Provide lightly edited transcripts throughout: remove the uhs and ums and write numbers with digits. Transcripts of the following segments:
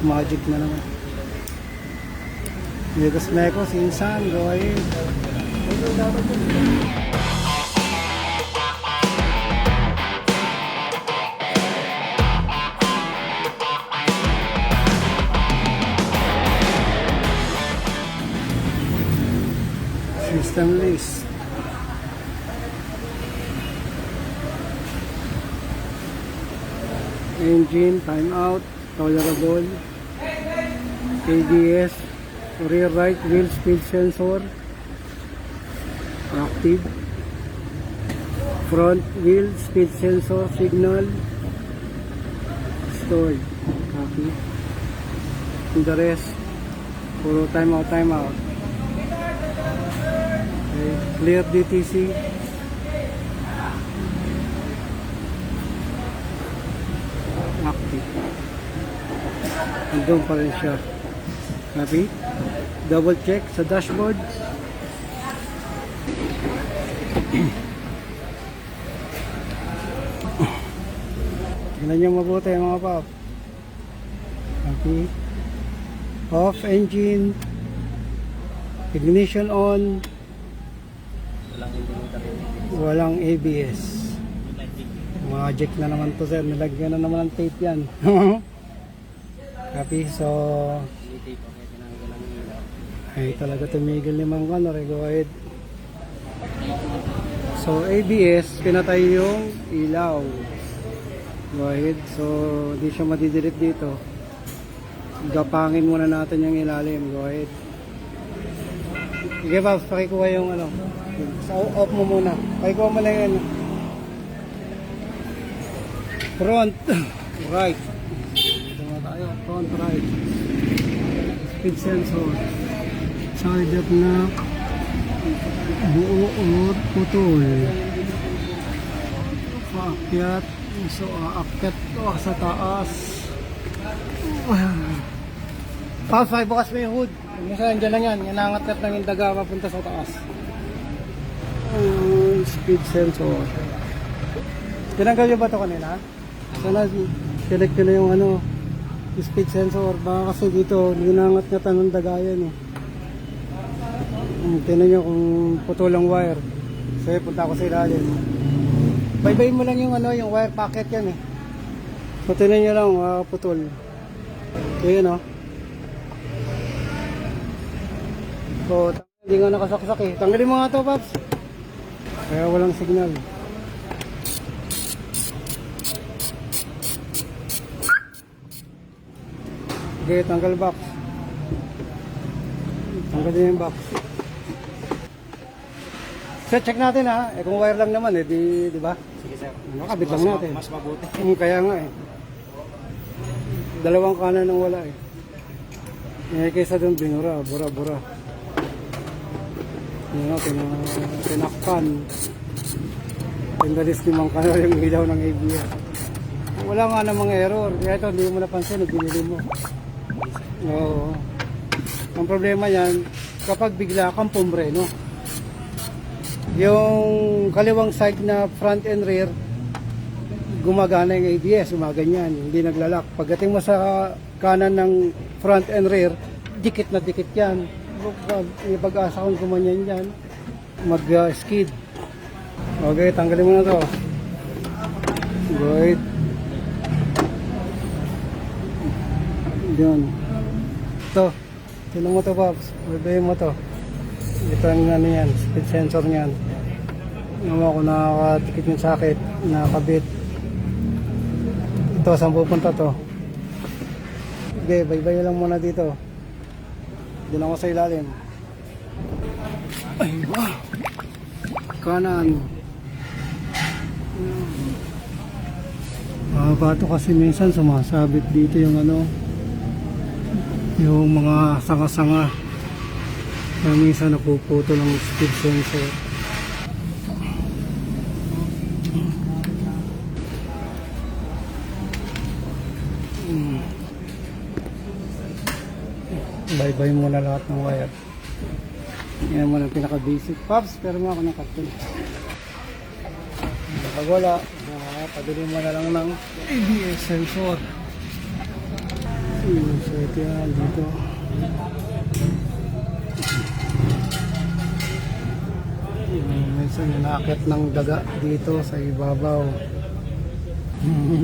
Magic na naman. Vegas Mecos, Insan, go ahead. System list. Engine, timeout, tolerable. ABS, rear right wheel speed sensor, active. Front wheel speed sensor, signal, stored. Copy. And the rest, puro timeout, timeout. Okay. Clear DTC. Active. Andun pa rin siya. Copy. Double check sa dashboard. Tingnan nyo mabuti mga pop. Copy. Off engine. Ignition on. Walang ABS. Magic na naman to sir. Nilagyan na naman ng tape yan. Copy. So ay talaga tumigil ni Mang Conor. Go ahead. So ABS, pinatay yung ilaw. Go ahead. So hindi siya madidilit dito. Gapangin muna natin yung ilalim. Go ahead. Sige Babs, pakikuha yung ano. So, off mo muna. Pakikuha mo lang yan. Front right. Dito na tayo. Front right. Speed sensor. Side up na buo or putol. Paakyat. So aakyat to sa taas. Pause 5, bukas mo yung hood. Minsan dyan lang yan. Inangat-ngat lang yung daga papunta sa taas. Speed sensor. Tinanggal nyo ba ito kanina? Sana select nyo na yung ano, speed sensor. Baka kasi dito ginangat-ngatan ng daga yan eh. Tignan nyo kung putol ang wire. So punta ako sa ilalim. Baybayin mo lang yung ano, yung wire packet yan eh. So tignan nyo lang putol. Ayan o. So hindi nga nakasaksak eh. Tanggalin mo nga ito Paps. Kaya walang signal. Okay, tanggal box. Tanggalin yung box. So check natin ha. Kung wire lang naman eh, di ba? Sige sir. Nakabit lang natin. Mas mabuti. Kaya nga eh. Dalawang kanan ang wala eh. Kaysa doon binura, bura. Yun o, tinakpan. Pindalis ni Mang Conor yung ilaw ng ABS. Wala nga namang error. Kaya ito, hindi mo napansin, binili mo. Oo. Ang problema yan, kapag bigla kang pumreno. Yung kaliwang side na front and rear, gumagana yung ABS, gumaganyan, hindi naglalak. Pagdating mo sa kanan ng front and rear, dikit na dikit yan. Pag-asa kong gumanyan yan, mag-skid. Okay, tanggalin mo na to. Good. Yun. Ito. Tinan mo to, Pops. Babayin mo to. Ito ang ano yan, speed sensor niyan. Naman ako nakakatikit yung sakit, nakakabit. Ito, saan pupunta to? Okay, bye-bye lang muna dito. Doon ako sa ilalim. Ay, wow! Kanan. Bato kasi minsan sumasabit dito yung ano, yung mga sanga-sanga. Kaya minsan napuputo ng speed sensor. Bye-bye muna lahat ng wire. Yan mo lang pinaka-basic. Pops, pero mo ako ng carton. Pag wala, padali mo na lang ng ABS sensor. So ito yan dito. Minsan nakakit ng daga dito sa ibabaw.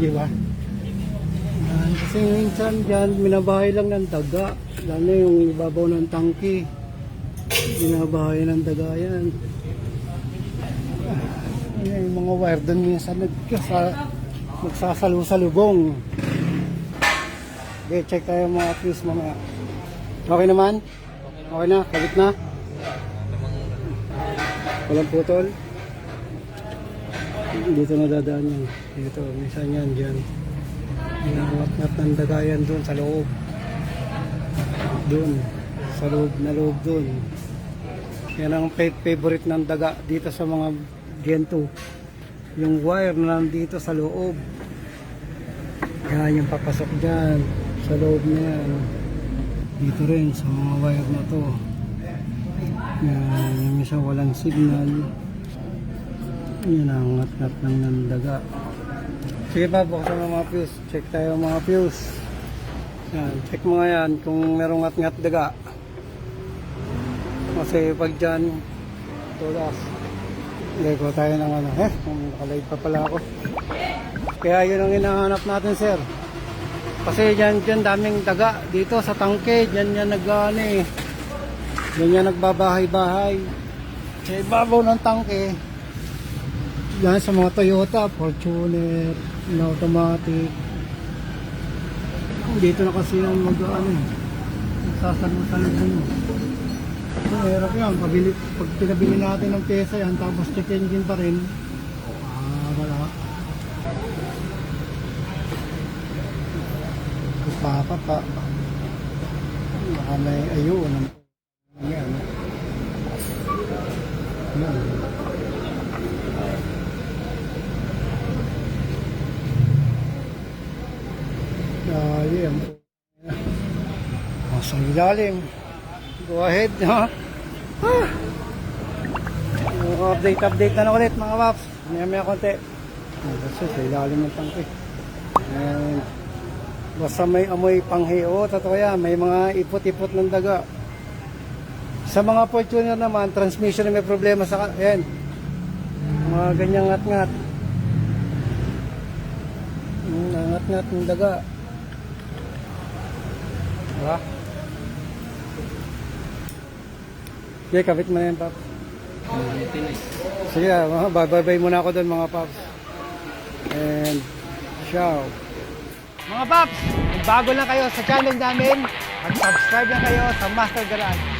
Di ba? Yan. Kasi minsan dyan, minabahay lang ng daga. Lalo yung ibabaw ng tangke. Binabahay ng daga yan. Yan, yung mga wire doon minsan nagsasalu-salubong. Okay, check tayo mga fuse mamaya. Okay naman? Okay na? Kalit na? Walang putol? Dito na dadaan yan. Dito, minsan yan dyan. Inawat-ngat ng dagayan doon sa loob. Doon. Sa loob na loob doon. Yan ang favorite ng daga dito sa mga gento. Yung wire na nandito sa loob. Yan yung papasok dyan. Sa loob na yan. Dito rin sa mga wire na to. Yan, yung isa walang signal. Yan ang ngat-ngat lang ng daga. Sige pa, buksan ang mga fuse. Check tayo mga fuse. Yan, check mo nga yan kung merong ngat-ngat daga. Kasi pag dyan, tulas. Hindi ko tayo ng ano. Nakalive pa pala ako. Kaya yun ang hinahanap natin, sir. Kasi dyan daming daga. Dito sa tangke, dyan yan nag-ano eh. Dyan yan nagbabahay-bahay. Sa ibabaw ng tangke, yan sa mga Toyota, Fortuner, na automatic. Dito na kasi yan mag-ano eh. Nagsasalubong. Mahirap yan. Pag pinabili natin ng pyesa yan, tapos check engine pa rin, wala. Papa pa. Baka may ayun. Yan. Yan. Yan. Masang ilalim. Go ahead, ha? Update na ulit mga paps. Maya konti. Kasi sa ilalim ng tangke. And basta may amoy panghiyo, totoo yan, may mga ipot-ipot ng daga. Sa mga Fortuner naman, transmission na may problema sa yan. Mga ganyang ngat-ngat. Ngat-ngat ng daga. Diba? Okay, kabit mo na yan, Paps. Sige, bye-bye muna ako doon mga Paps. And ciao. Mga Paps, bago lang kayo sa channel namin, mag-subscribe lang kayo sa Master Garage.